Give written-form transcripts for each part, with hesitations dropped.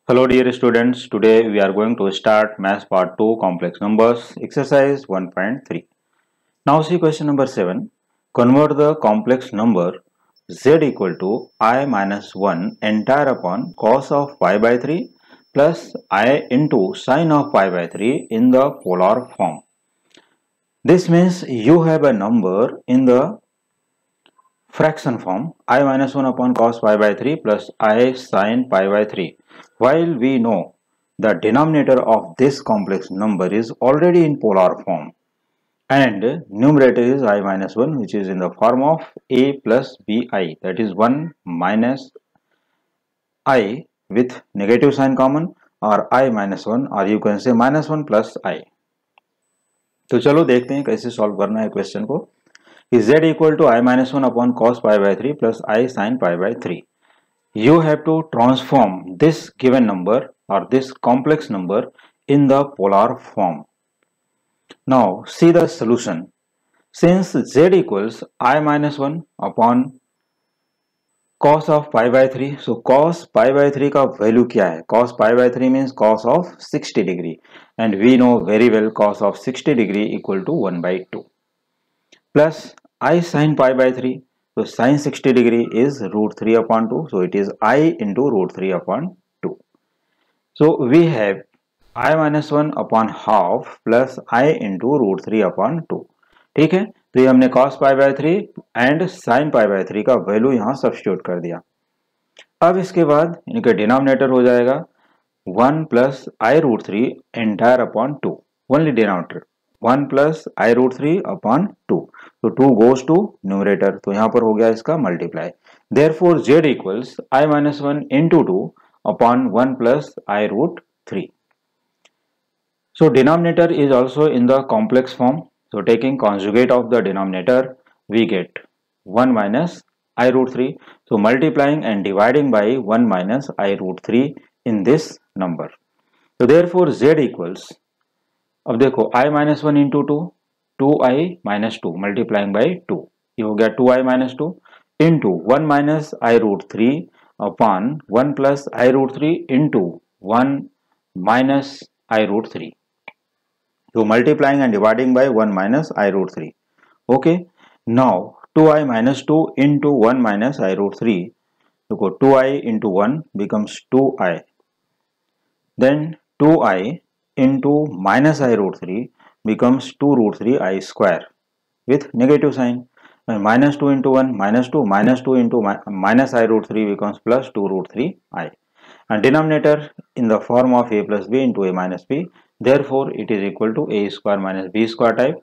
Hello dear students, today we are going to start Maths Part 2 Complex Numbers exercise 1.3. Now see question number 7. Convert the complex number z equal to I minus 1 entire upon cos of pi by 3 plus I into sin of pi by 3 in the polar form. This means you have a number in the fraction form I minus 1 upon cos pi by 3 plus I sin pi by 3. While we know the denominator of this complex number is already in polar form and numerator is I minus 1, which is in the form of a plus bi, that is 1 minus I with negative sign common, or I minus 1, or you can say minus 1 plus I. तो चलो देखते हैं कैसे solve करना है question को. Is z equal to I minus 1 upon cos pi by 3 plus I sin pi by 3. You have to transform this given number or this complex number in the polar form. Now see the solution. Since z equals I minus 1 upon cos of pi by 3, so cos pi by 3 का value क्या है? Cos pi by 3 means cos of 60 degree, and we know very well cos of 60 degree equal to 1 by 2. Plus I sin pi by 3. So sin 60 degree is root 3 upon 2. So it is I into root 3 upon 2. So we have I minus 1 upon half plus I into root 3 upon 2. ठीक है, तो ये हमने cos pi by 3 and sin pi by 3 का value यहाँ substitute कर दिया. अब इसके बाद इनके डिनोमिनेटर हो जाएगा 1 plus I root 3 entire upon 2. Only denominator 1 plus I root 3 upon 2. तो 2 goes to numerator, तो यहाँ पर हो गया इसका multiply. Therefore z equals I minus 1 into 2 upon 1 plus I root 3. So denominator is also in the complex form. So taking conjugate of the denominator, we get 1 minus I root 3. So multiplying and dividing by 1 minus I root 3 in this number. So therefore z equals, अब देखो I minus 1 into 2, 2i minus 2 multiplying by 2, ये हो गया 2i minus 2 into 1 minus i root 3 upon 1 plus i root 3 into 1 minus i root 3. तो multiplying and dividing by 1 minus i root 3. Okay, now 2i minus 2 into 1 minus i root 3. देखो 2i into 1 becomes 2i, then 2i into minus I root 3 becomes 2 root 3 I square with negative sign. And minus 2 into 1 minus 2, minus 2 into minus I root 3 becomes plus 2 root 3 I, and denominator in the form of a plus b into a minus b. Therefore it is equal to a square minus b square type.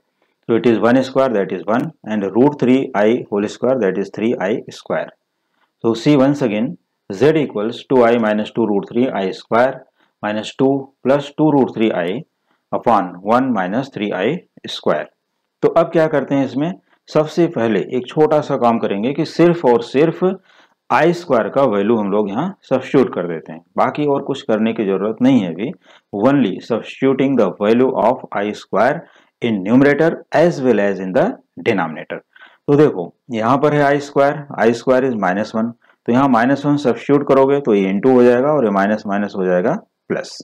So it is 1 square, that is 1, and root 3 I whole square, that is 3i square. So see once again, z equals 2i minus 2 root 3 I square minus 2 plus 2 root 3i upon 1 minus 3i square. तो अब क्या करते हैं, इसमें सबसे पहले एक छोटा सा काम करेंगे कि सिर्फ और सिर्फ आई स्क्वायर का वैल्यू हम लोग यहाँ सब्स्टिट्यूट कर देते हैं. बाकी और कुछ करने की जरूरत नहीं है अभी. Only substituting the value of i square in numerator as well as in the denominator. तो देखो यहाँ पर है आई स्क्वायर इज माइनस 1, तो यहाँ माइनस 1 सब्स्टिट्यूट करोगे तो ये इंटू हो जाएगा और ये माइनस माइनस हो जाएगा प्लस.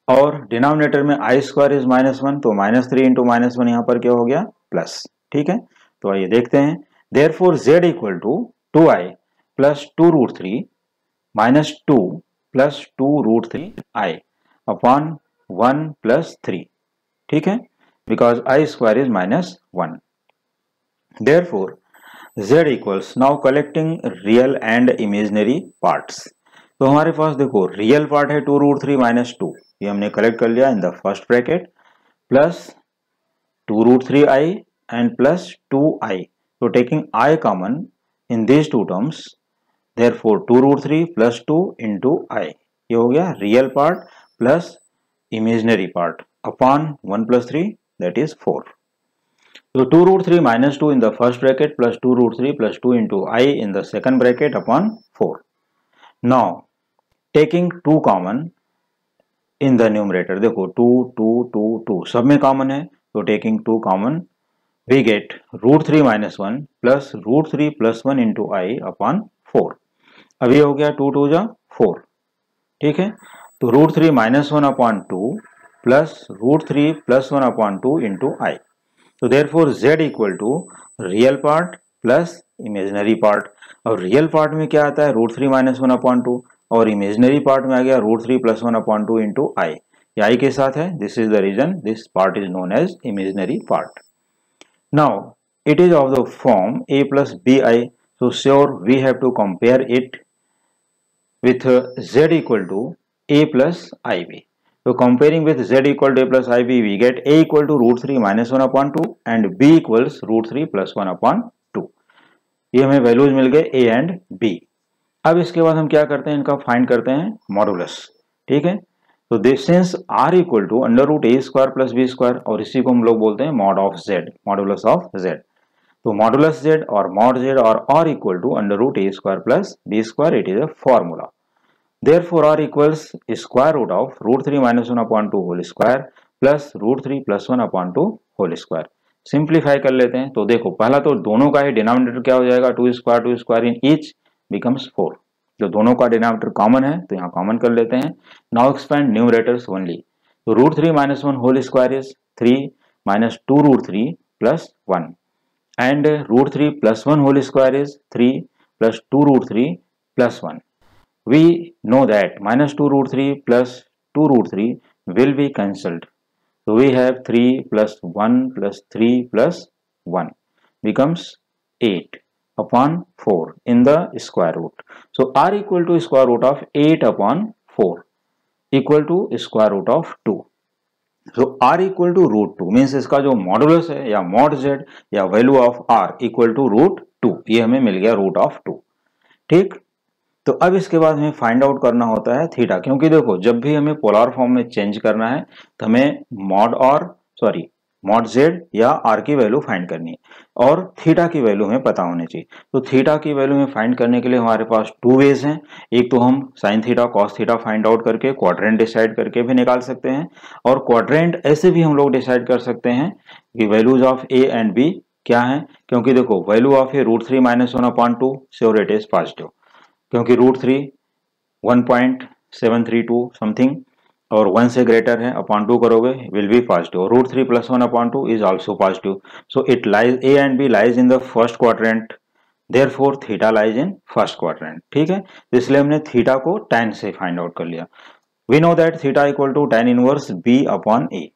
और डिनोमिनेटर में आई स्क्वायर इज माइनस 1, तो माइनस 3 इंटू माइनस 1 यहाँ पर क्या हो गया प्लस. ठीक है, तो आइए देखते हैं. Therefore z equal to 2i plus 2 root 3 minus 2 plus 2 root 3i upon 1 plus 3. ठीक है, because i square is minus 1. Therefore z equals, now collecting real and imaginary parts. तो हमारे पास देखो रियल पार्ट है 2 रूट 3 माइनस 2, ये हमने collect कर लिया in the first bracket, plus 2 root 3i and plus 2i. तो taking i common in this two terms, therefore 2 root 3 plus 2 into i, ये हो गया real part plus imaginary part upon 1 plus 3, that is 4. So 2 root 3 minus 2 in the first bracket plus 2 root 3 plus 2 into I in the second bracket upon 4. Now taking 2 common in the numerator, देखो 2 2 2 2 सब में common है, तो taking 2 common we get root 3 minus 1 plus root 3 plus 1 into I upon 4. अब ये हो गया 2 2 जा 4, ठीक है। तो √3 -1/2 प्लस √3 + 1/2 इंटू आई। तो therefore z equal to real part plus imaginary part. और रियल पार्ट में क्या आता है, √3 -1/2 और इमेजिनरी पार्ट में आ गया √3 + 1/2 इंटू आई। आई के साथ है, this is the reason this part is known as imaginary part. Now it is of the form a plus bi, so sure we have to compare it with z equal to a plus ib. So comparing with z equal to a plus ib, we get a equal to √3 -1/2 and b equals √3 + 1/2। ये हमें values मिल गए a and b। अब इसके बाद हम क्या करते हैं, इनका फाइंड करते हैं मॉडुलस। ठीक है, तो this since r equal to √a² + b², और इसी को हम लोग बोलते हैं mod of z, modulus of z। तो मॉडुलस z और मॉड z और r equal to √a² + b², it is a formula. Therefore r equals square root of √3 -1/2 whole square plus √3 + 1/2 whole square। Simplify कर लेते हैं। तो देखो पहला तो दोनों का ही डिनोमिनेटर क्या हो जाएगा, 2² इन ईच बिकम्स 4। जो दोनों का डिनोमिनेटर कॉमन है तो यहाँ कॉमन कर लेते हैं। Now expand numerators only. तो √3 - 1 whole square is 3 - 2√3 + 1 and √3 + 1 whole square is 3 + 2√3 + 1। We know that -2√3 + 2√3 will be cancelled. So we have 3 + 1 + 3 + 1 becomes 8/4 in the square root. So r equal to square root of 8/4 equal to square root of 2. So r equal to √2 means इसका जो modulus है या mod z या value of r equal to √2, ये हमें मिल गया √2। ठीक, तो अब इसके बाद हमें फाइंड आउट करना होता है थीटा, क्योंकि देखो जब भी हमें पोलर फॉर्म में चेंज करना है तो हमें मॉड z या r की वैल्यू फाइंड करनी है और थीटा की वैल्यू हमें पता होनी चाहिए। तो थीटा की वैल्यू हमें फाइंड करने के लिए हमारे पास 2 वेज हैं। एक तो हम sine theta cos theta find out करके क्वाड्रेंट डिसाइड करके भी निकाल सकते हैं, और क्वाड्रेंट ऐसे भी हम लोग डिसाइड कर सकते हैं कि values of a and b क्या है। क्योंकि देखो value of A √3 - 1/2 sure it is positive, क्योंकि √3 1.732 समथिंग और 1 से ग्रेटर है, अपॉन 2 करोगे will be positive. √3 + 1/2 is also positive. So it lies a and b lies in the first quadrant, therefore theta lies in first quadrant. ठीक है, इसलिए हमने theta को tan से फाइंड आउट कर लिया। We know that theta equal to tan inverse b/a,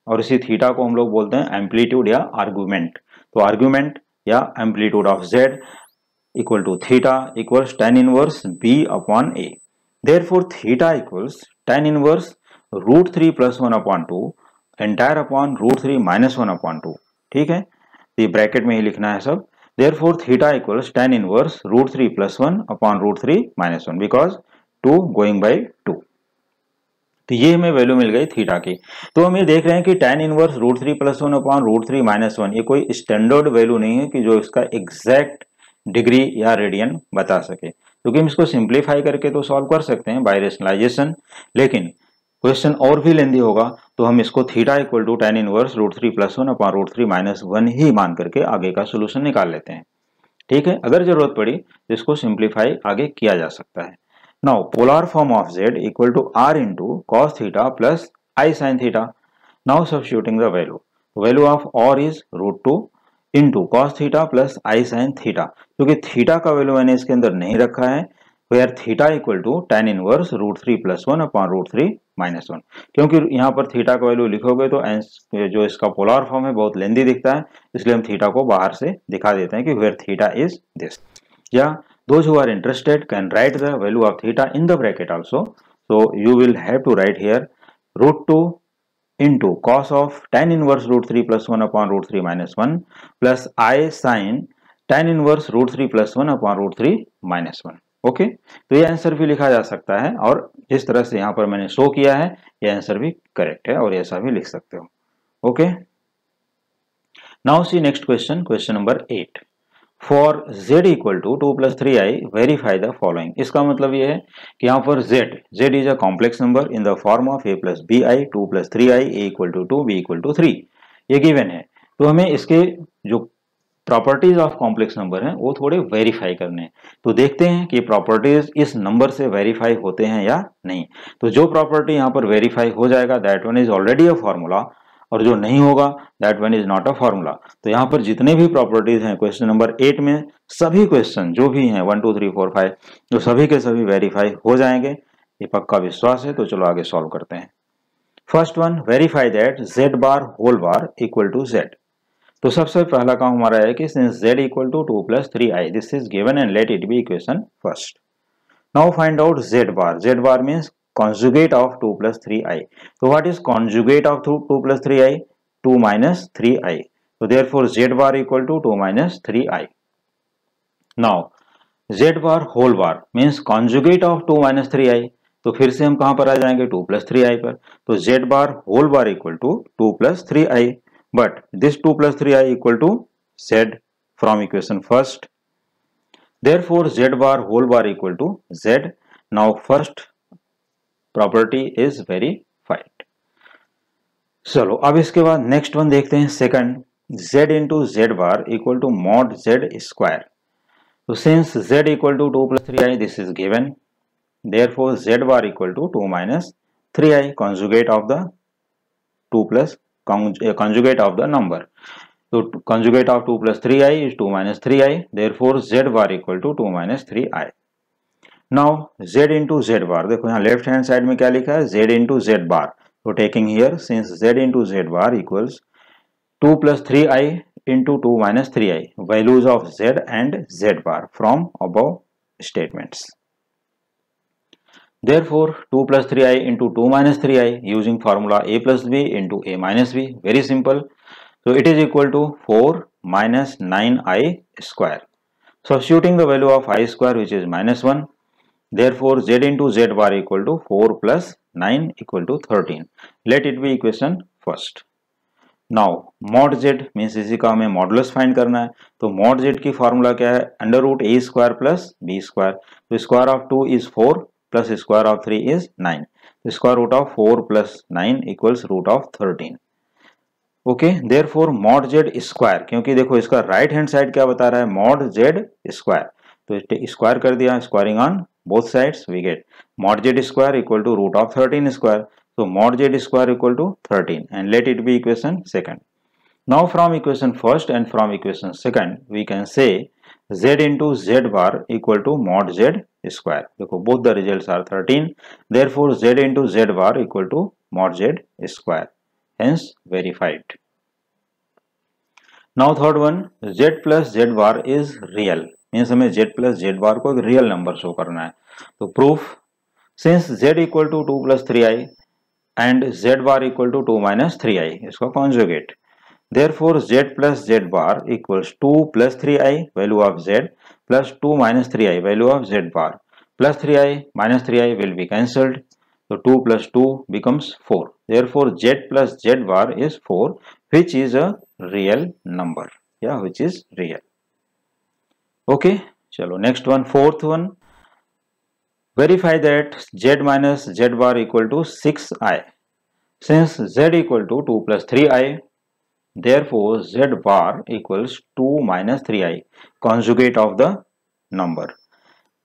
और इसी थीटा को हम लोग बोलते हैं एम्पलीट्यूड या आर्गुमेंट। तो आर्गुमेंट या amplitude of z equal to theta equals tan inverse b/a. Therefore theta equals tan inverse √3 + 1/2 entire upon √3 - 1/2। ठीक है, तो ये ब्रैकेट में ही लिखना है सब। Therefore theta equals tan inverse √3 + 1/√3 - 1 because 2 going by 2। तो ये हमें वैल्यू मिल गई थीटा की। तो हम ये देख रहे हैं कि tan इनवर्स √3 + 1/√3 - 1 ये कोई स्टैंडर्ड वैल्यू नहीं है कि जो इसका एग्जैक्ट डिग्री या रेडियन बता सके, क्योंकि हम इसको सिंप्लीफाई करके तो सॉल्व कर सकते हैं बाय रेशनलाइजेशन, लेकिन क्वेश्चन और भी लेंदी होगा तो हम इसको theta equal to tan inverse √3 + 1/√3 - 1 ही मान करके आगे का सोल्यूशन निकाल लेते हैं। ठीक है, अगर जरूरत पड़ी तो इसको सिंप्लीफाई आगे किया जा सकता है। Now polar form of z equal to r into cos theta plus i sine theta. Now substituting the value of r is √2 into cos theta plus i sine theta. क्योंकि थीटा का value मैंने इसके अंदर नहीं रखा है, where theta equal to tan inverse √3 + 1/√3 - 1। क्योंकि यहाँ पर थीटा का वैल्यू लिखोगे तो जो इसका पोलर फॉर्म है बहुत लेंदी दिखता है, इसलिए हम थीटा को बाहर से दिखा देते हैं कि वेयर थीटा इज दिस। या those who are interested can write the value of theta in the bracket also. So you will have to write here √2 into cos of tan inverse √3 + 1/√3 - 1 plus I sin tan inverse √3 + 1/√3 - 1। Okay, तो ये answer भी लिखा जा सकता है, और जिस तरह से यहाँ पर मैंने शो किया है ये आंसर भी करेक्ट है, और ऐसा भी लिख सकते हो। Okay, now see next question, question number 8। For z equal to 2 + 3i verify the following. इसका मतलब ये है कि यहाँ पर z is a complex number in the form of a + bi 2 + 3i a = 2 b = 3, ये गिवन है। तो हमें इसके जो प्रॉपर्टीज ऑफ कॉम्प्लेक्स नंबर हैं वो थोड़े वेरीफाई करने हैं। तो देखते हैं कि प्रॉपर्टीज इस नंबर से वेरीफाई होते हैं या नहीं। तो जो प्रॉपर्टी यहाँ पर वेरीफाई हो जाएगा that one is already a formula, और जो नहीं होगा that one is not a formula. तो यहाँ पर जितने भी प्रॉपर्टीज हैं क्वेश्चन नंबर 8 में, सभी क्वेश्चन जो भी हैं 1 2 3 4 5 तो सभी के सभी वेरीफाई हो जाएंगे, ये पक्का विश्वास है। तो चलो आगे सॉल्व करते हैं। First one, verify that z bar whole bar equal to z। तो सबसे पहला काम हमारा है कि since z equal to 2 + 3i this is given and let it be equation first. Now find out z bar. z bar means conjugate of 2 + 3i. So what is conjugate of 2 + 3i? 2 - 3i. So therefore z bar equal to 2 - 3i. Now z bar whole bar means conjugate of 2 - 3i. तो फिर से हम कहां पर आ जाएंगे 2 + 3i पर। तो z bar whole bar equal to 2 + 3i. But this 2 + 3i equal to z from equation first. Therefore z bar whole bar equal to z. Now first property is verified. चलो अब इसके बाद नेक्स्ट वन देखते हैं second, z into Z bar equal to mod Z square. तो since z equal to 2 + 3i this is given, therefore z bar equal to 2 - 3i conjugate of the 2 plus conjugate of the number. So conjugate of 2 + 3i is 2 - 3i, therefore z bar equal to 2 - 3i. Now z into Z bar, देखो यहाँ left hand side में क्या लिखा है z into Z बार। तो taking here since z into Z bar equals 2 + 3i into 2 - 3i, values of z and z bar from above statements. Therefore 2 + 3i into 2 - 3i using formula a + b into a - b, very simple. So it is equal to 4 - 9i square. Substituting the value of I square which is -1. Therefore z into z bar equal to 4 + 9 equal to 13. Let it be equation first. Now mod z means इसी का हमें modulus find करना है। तो mod z की formula क्या है, √a² + b²। तो square of 2 is 4 plus square of 3 is 9. The square root of 4 plus 9 equals root of 13. Okay, therefore mod Z square, क्योंकि देखो इसका राइट हैंड साइड क्या बता रहा है, मॉड जेड स्क्वायर। तो स्क्वायर कर दिया, squaring on both sides, we get mod Z square equal to root of 13 square. So mod z square equal to 13 and let it be equation second. Now from equation first and from equation second we can say z into z bar equal to mod z square. देखो both the results are 13, therefore z into z bar equal to mod z square, hence verified. Now third one, z plus z bar is real, means हमें z plus z bar को एक real number show करना है। तो proof, since z equal to 2 + 3i and z bar equal to 2 - 3i, इसका conjugate. Therefore z plus z bar equals 2 + 3i value of z plus 2 - 3i value of z bar, plus 3i minus 3i will be cancelled. So 2 plus 2 becomes 4. Therefore z plus z bar is 4, which is a real number. Yeah, which is real. Okay, चलो next one, fourth one. Verify that z minus z bar equal to 6i. Since z equal to 2 + 3i, therefore z bar equals 2 - 3i, conjugate of the number.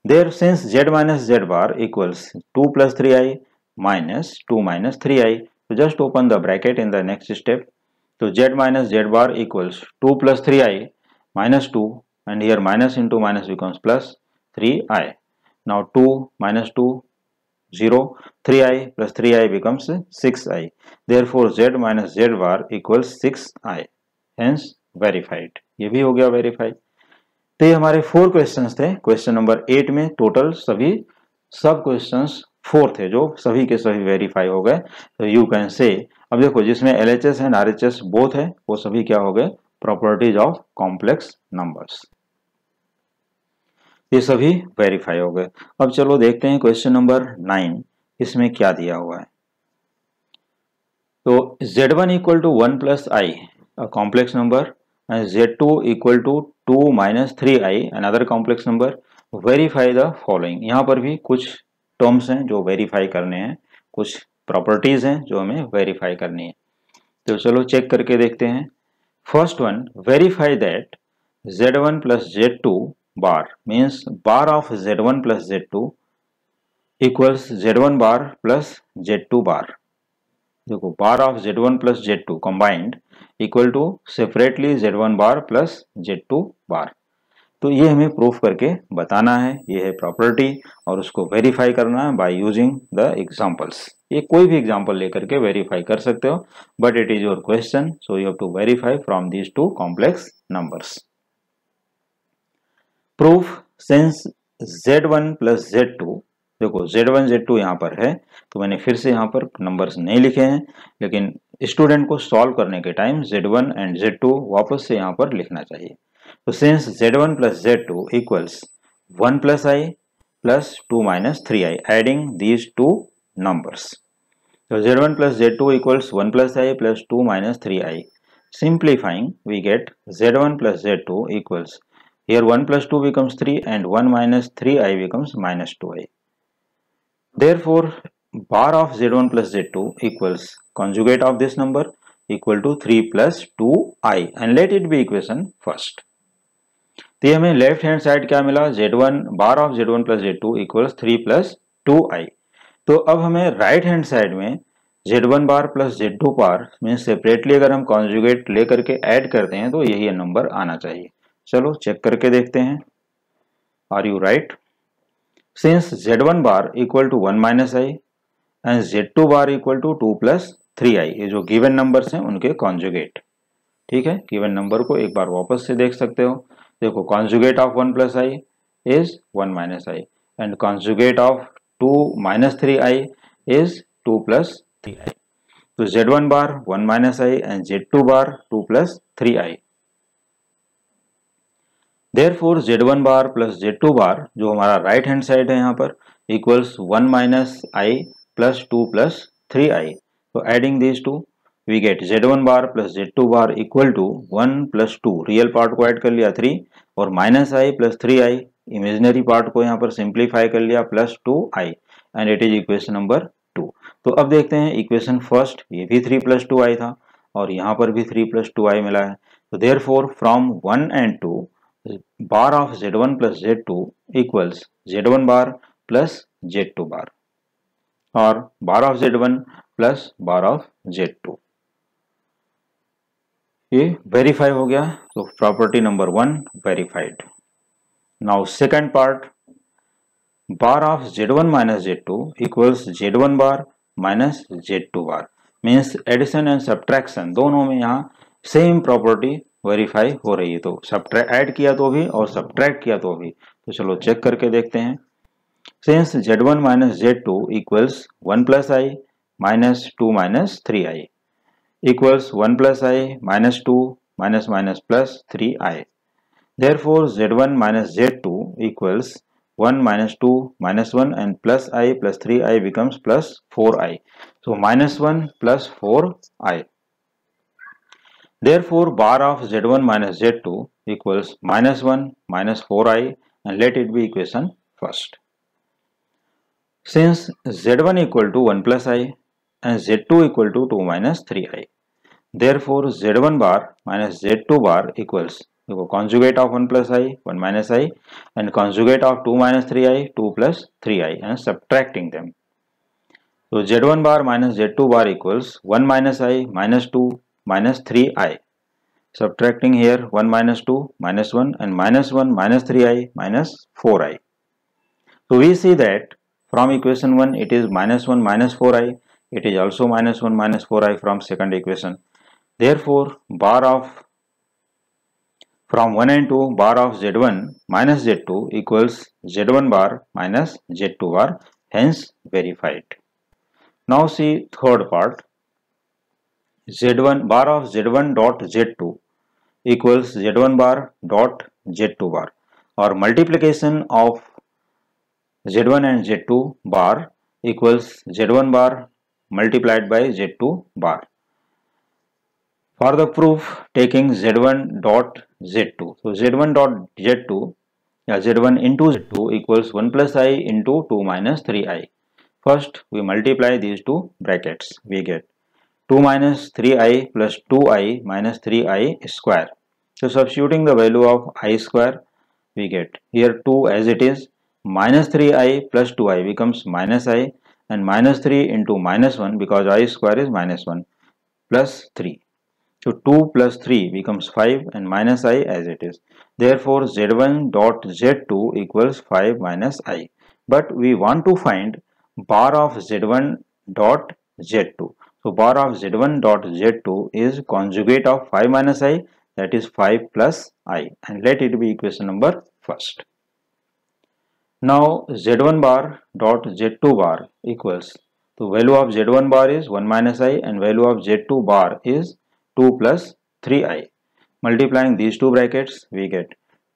There, since z minus z bar equals 2 + 3i minus 2 - 3i, so just open the bracket in the next step. So z minus z bar equals 2 + 3i minus 2, and here minus into minus becomes plus 3i. Now 2 minus 2 0, 3i plus 3i becomes 6i. Therefore z minus z bar equals 6i, hence verified. ये भी हो गया verify. तो ये हमारे 4 questions थे question number 8 में। Total सभी सब क्वेश्चंस 4 थे जो सभी के सभी वेरीफाई हो गए। तो यू कैन से, अब देखो जिसमें LHS एंड RHS बोथ है वो सभी क्या हो गए, प्रॉपर्टीज ऑफ कॉम्प्लेक्स नंबर्स, ये सभी वेरीफाई हो गए। अब चलो देखते हैं क्वेश्चन नंबर 9, इसमें क्या दिया हुआ है। तो z1 equal to 1 + i, a complex number, and z2 equal to 2 - 3i, another complex number. Verify the following. यहाँ पर भी कुछ टर्म्स हैं जो वेरीफाई करने हैं, कुछ प्रॉपर्टीज हैं जो हमें वेरीफाई करनी है। तो चलो चेक करके देखते हैं। First one, verify that Z1 plus Z2 bar means bar of Z1 plus Z2 equals Z1 bar plus Z2 bar. देखो bar of Z1 plus Z2 combined equal to separately Z1 bar plus Z2 bar. तो ये हमें proof करके बताना है, ये है property, और उसको वेरीफाई करना है बाय यूजिंग द एग्जांपल्स। ये कोई भी एग्जांपल लेकर के वेरीफाई कर सकते हो, but it is your question, so you have to verify from these two complex numbers. Proof since Z1 plus Z2, देखो Z1 Z2 यहाँ पर है, तो मैंने फिर से यहाँ पर नंबर्स नहीं लिखे हैं, लेकिन स्टूडेंट को सॉल्व करने के टाइम Z1 एंड Z2 वापस से यहाँ पर लिखना चाहिए। तो since Z1 plus Z2 equals 1 plus I plus 2 minus 3i, adding these two numbers. तो Z1 plus Z2 equals 1 plus I plus 2 minus 3i. Simplifying, we get Z1 plus Z2 equals, here 1 plus 2 becomes 3 and 1 minus 3i becomes minus 2i. Therefore, bar of Z1 plus Z2 equals conjugate of this number equal to 3 plus 2i, and let it be equation first. तो ये हमें left hand side क्या मिला, Z1 bar of Z1 plus Z2 equals 3 plus 2i. तो अब हमें right hand side में Z1 bar plus Z2 बार में सेपरेटली अगर हम कॉन्जुगेट लेकर के ऐड करते हैं तो यही नंबर आना चाहिए। चलो चेक करके देखते हैं, are you right. Since Z1 bar equal to 1 minus i and Z2 bar equal to 2 plus 3i, ये जो गिवन नंबर्स हैं उनके कॉन्जुगेट। ठीक है, गिवन नंबर को एक बार वापस से देख सकते हो। देखो conjugate of 1 plus I is 1 minus i and conjugate of 2 minus 3i is 2 plus 3i. तो Z1 bar 1 minus i and Z2 bar 2 plus 3i. Therefore Z1 bar plus Z2 bar जो हमारा राइट हैंड साइड है यहाँ पर equals 1 minus i plus 2 plus 3i. तो adding these two we get Z1 bar plus Z2 bar equal to 1 plus 2, real part को add कर लिया 3 और minus i plus 3i, imaginary part को यहाँ पर सिंप्लीफाई कर लिया plus 2i, and it is equation number 2। तो अब देखते हैं इक्वेशन फर्स्ट, ये भी 3 प्लस 2i था और यहाँ पर भी 3 प्लस 2i मिला है। तो therefore from 1 and 2 bar of Z1 plus Z2 equals Z1 bar plus Z2 bar, और bar of Z1 plus bar of Z2, ये वेरीफाई हो गया। तो property number 1 verified. Now second part, bar of Z1 minus Z2 equals Z1 bar minus Z2 bar, means addition and subtraction दोनों में यहाँ same property verify हो रही है। तो ऐड किया तो भी और सब्ट्रैक्ट किया तो भी। तो चलो चेक करके देखते हैं। Since Z1 minus Z2 equals 1 plus I minus 2 minus 3i equals 1 plus I minus 2 minus minus plus 3i. Therefore Z1 minus Z2 equals 1 minus 2 minus 1 and plus I plus 3i becomes plus 4i. So minus 1 plus 4i. Therefore bar of Z1 minus Z2 equals minus 1 minus 4i, and let it be equation first. Since Z1 equal to 1 plus I and Z2 equal to 2 minus 3i, therefore Z1 bar minus Z2 bar equals, देखो conjugate of 1 plus I 1 minus I and conjugate of 2 minus 3i 2 plus 3i, and subtracting them. So Z1 bar minus Z2 bar equals 1 minus I minus 2 minus 3i. Subtracting here 1 minus 2 minus 1 and minus 1 minus 3i minus 4i. So we see that from equation 1 it is minus 1 minus 4i. It is also minus 1 minus 4i from second equation. Therefore bar of from 1 and 2 bar of Z1 minus Z2 equals Z1 bar minus Z2 bar, hence verified. Now see third part, Z1 bar of Z1 dot Z2 equals Z1 bar dot Z2 bar, or multiplication of Z1 and Z2 bar equals Z1 bar multiplied by Z2 bar. For the proof, taking Z1 dot Z2. So Z1 dot Z2, Z1 into Z2 equals 1 plus I into 2 minus 3i. First, we multiply these two brackets. We get 2 minus 3i plus 2i minus 3i square. So substituting the value of I square, we get here 2 as it is, minus 3i plus 2i becomes minus I, and minus 3 into minus 1 because I square is minus 1 plus 3. So 2 plus 3 becomes 5 and minus I as it is. Therefore Z1 dot Z2 equals 5 minus I. But we want to find bar of Z1 dot Z2. So bar of Z1 dot Z2 is conjugate of 5 minus I, that is 5 plus I, and let it be equation number first. Now Z1 bar dot Z2 bar equals, the value of Z1 bar is 1 minus I and value of Z2 bar is 2 plus 3i. Multiplying these two brackets, we get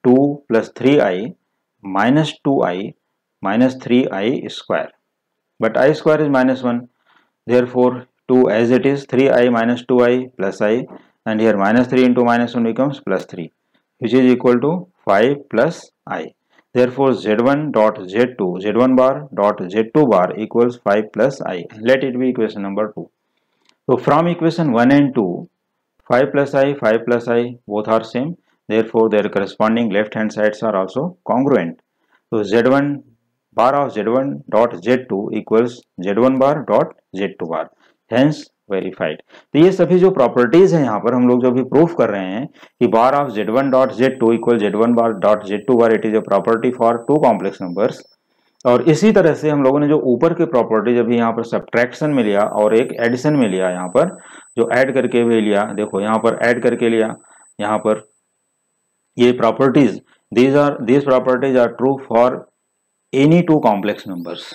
2 plus 3i minus 2i minus 3i square. But I square is minus 1. Therefore 2 as it is, 3i minus 2i plus I, and here minus 3 into minus 1 becomes plus 3, which is equal to 5 plus I. Therefore Z1 dot Z2, Z1 bar dot Z2 bar equals 5 plus I. Let it be equation number 2. So from equation 1 and 2, 5 plus I, both are same. Therefore their corresponding left hand sides are also congruent. So Z1 bar of Z1 dot Z2 equals Z1 bar dot Z2 bar. Hence verified. तो ये सभी जो properties हैं यहाँ पर हम लोग जो भी प्रूफ कर रहे हैं कि bar of Z1 dot Z2 equal Z1 bar dot Z2 bar, it is a property for two complex numbers. और इसी तरह से हम लोगों ने जो ऊपर के प्रॉपर्टी जब यहाँ पर सब्ट्रैक्शन में लिया और एक एडिशन में लिया, यहाँ पर जो ऐड करके भी लिया, देखो यहाँ पर ऐड करके लिया, यहाँ पर ये properties, these properties are true for any two complex numbers।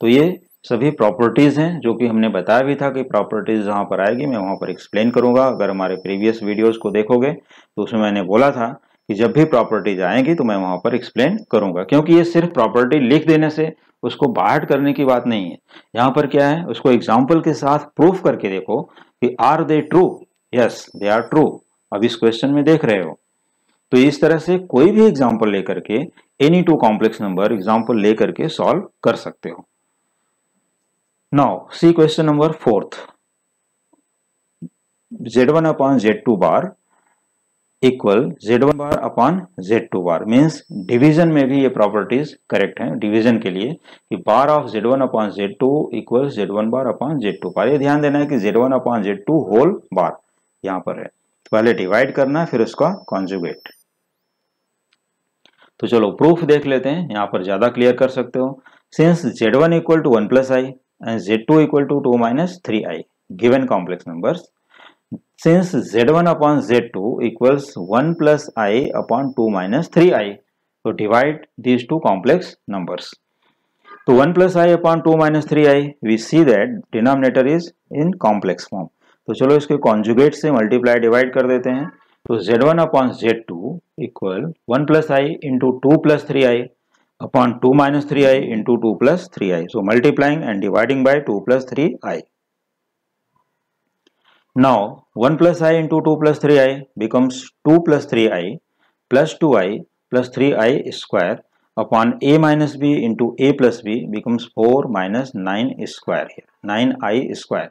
तो ये सभी प्रॉपर्टीज हैं जो कि हमने बताया भी था कि प्रॉपर्टीज जहां पर आएगी मैं वहां पर एक्सप्लेन करूंगा। अगर हमारे प्रीवियस वीडियोस को देखोगे तो उसमें मैंने बोला था कि जब भी प्रॉपर्टीज आएंगी तो मैं वहां पर एक्सप्लेन करूंगा, क्योंकि ये सिर्फ प्रॉपर्टी लिख देने से उसको बाहर करने की बात नहीं है। यहाँ पर क्या है, उसको एग्जाम्पल के साथ प्रूफ करके देखो कि are they true, yes they are true. अब इस क्वेश्चन में देख रहे हो, तो इस तरह से कोई भी एग्जाम्पल लेकर के any two complex number example लेकर के सॉल्व कर सकते हो। Now see question number 4th, Z1 upon Z2 bar equal Z1 bar upon Z2 bar, means division में भी ये प्रॉपर्टीज करेक्ट हैं डिवीजन के लिए कि bar of Z1 upon Z2 equal Z1 bar upon Z2 bar. ये ध्यान देना है कि Z1 upon Z2 whole bar यहाँ पर है, तो पहले डिवाइड करना है फिर उसका कॉन्जुगेट। तो चलो प्रूफ देख लेते हैं, यहाँ पर ज्यादा क्लियर कर सकते हो। Since Z1 equal to 1 plus i and Z2 equal to 2 minus 3i, given complex numbers, since Z1 upon Z2 equals 1 plus I upon 2 minus 3i, so divide these two complex numbers. So 1 plus I upon 2 minus 3i, we see that denominator is in complex form. तो चलो इसके conjugate से multiply divide कर देते हैं। तो Z1 upon Z2 equal 1 plus I into 2 plus 3i upon 2 minus 3i into 2 plus 3i. So multiplying and dividing by 2 plus 3i. Now 1 plus I into 2 plus 3i becomes 2 plus 3i plus 2i plus 3i square upon a minus b into a plus b becomes 4 minus 9 square here, 9i square.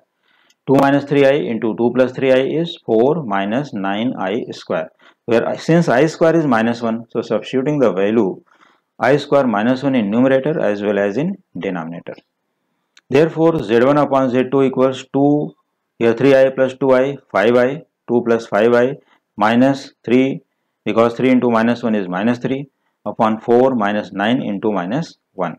2 minus 3i into 2 plus 3i is 4 minus 9i square, where since I square is minus 1, so substituting the value I square minus 1 in numerator as well as in denominator. Therefore Z1 upon Z2 equals 2, here 3i plus 2i, 5i, 2 plus 5i minus 3, because 3 into minus 1 is minus 3 upon 4 minus 9 into minus 1.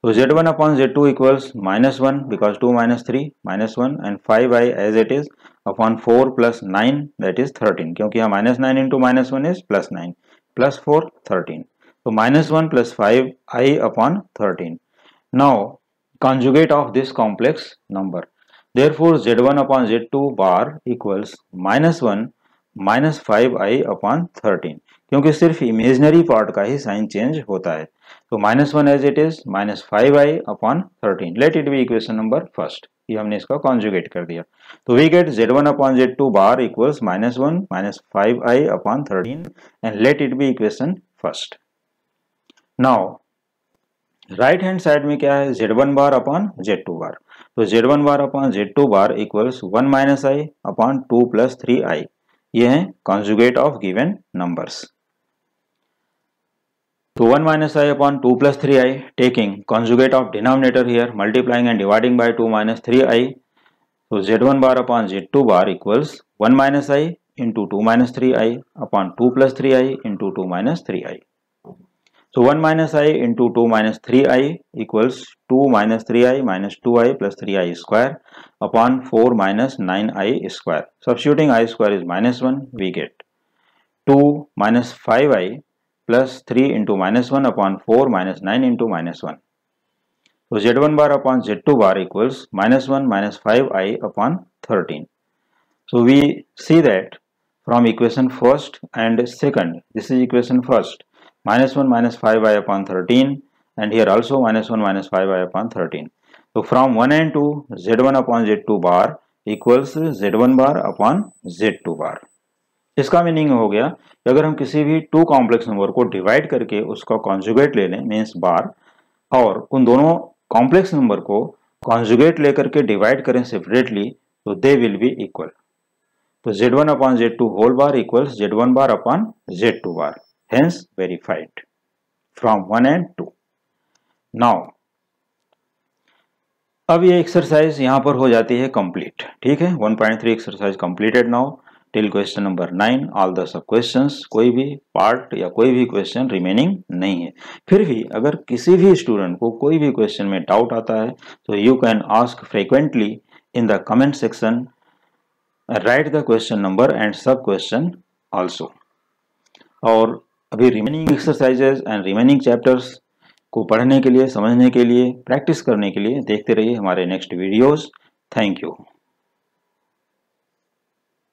So Z1 upon Z2 equals minus 1 because 2 minus 3 minus 1 and 5i as it is upon 4 plus 9, that is 13, क्योंकि यहाँ minus 9 into minus 1 is plus 9 plus 4 13. So minus 1 plus 5i upon 13. Now conjugate of this complex number. Therefore Z1 upon Z2 bar equals minus 1 minus 5i upon 13, क्योंकि सिर्फ imaginary part का ही sign change होता है। तो minus 1 as it is minus 5i upon 13. Let it be equation number first. ये हमने इसका conjugate कर दिया। तो we get Z1 upon Z2 bar equals minus 1 minus 5i upon 13 and let it be equation first. Now right hand side में क्या है, Z1 bar upon Z2 bar. तो Z1 बार अपॉन Z2 बार equals 1 minus आई upon 2 plus 3i, ये हैं conjugate of given numbers. तो 1 minus I upon 2 plus 3I, taking conjugate of denominator here, multiplying and dividing by 2 minus 3I. So Z1 bar upon Z2 bar equals 1 minus I into 2 minus 3I upon 2 plus 3I into 2 minus 3I. So 1 minus I into 2 minus 3I equals 2 minus 3I minus 2I plus 3I square upon 4 minus 9I square. Substituting I square is minus 1, we get 2 minus 5I plus 3 into minus 1 upon 4 minus 9 into minus 1. So Z1 bar upon Z2 bar equals minus 1 minus 5I upon 13. So we see that from equation first and second, this is equation first, minus 1 minus 5I upon 13, and here also minus 1 minus 5I upon 13. So from 1 and 2, Z1 upon Z2 bar equals Z1 bar upon Z2 bar. इसका meaning हो गया कि अगर हम किसी भी to complex number को divide करके उसका कॉन्जुगेट ले लें मीन्स बार, और उन दोनों कॉम्प्लेक्स नंबर को कॉन्जुगेट लेकर के डिवाइड करें सेपरेटली, तो दे विल बी इक्वल। तो Z1 upon Z2 whole bar equals Z1 bar upon Z2 bar, hence verified from 1 and 2. Now अब ये एक्सरसाइज यहाँ पर हो जाती है कंप्लीट। ठीक है, 1.3 exercise completed now till question number 9। All the sub questions, कोई भी पार्ट या कोई भी क्वेश्चन रिमेनिंग नहीं है। फिर भी अगर किसी भी स्टूडेंट को कोई भी क्वेश्चन में डाउट आता है तो you can ask frequently in the comment section, right the question number and सब क्वेश्चन ऑल्सो। और अभी remaining exercises and remaining chapters को पढ़ने के लिए, समझने के लिए, प्रैक्टिस करने के लिए देखते रहिए हमारे नेक्स्ट वीडियोस। Thank you.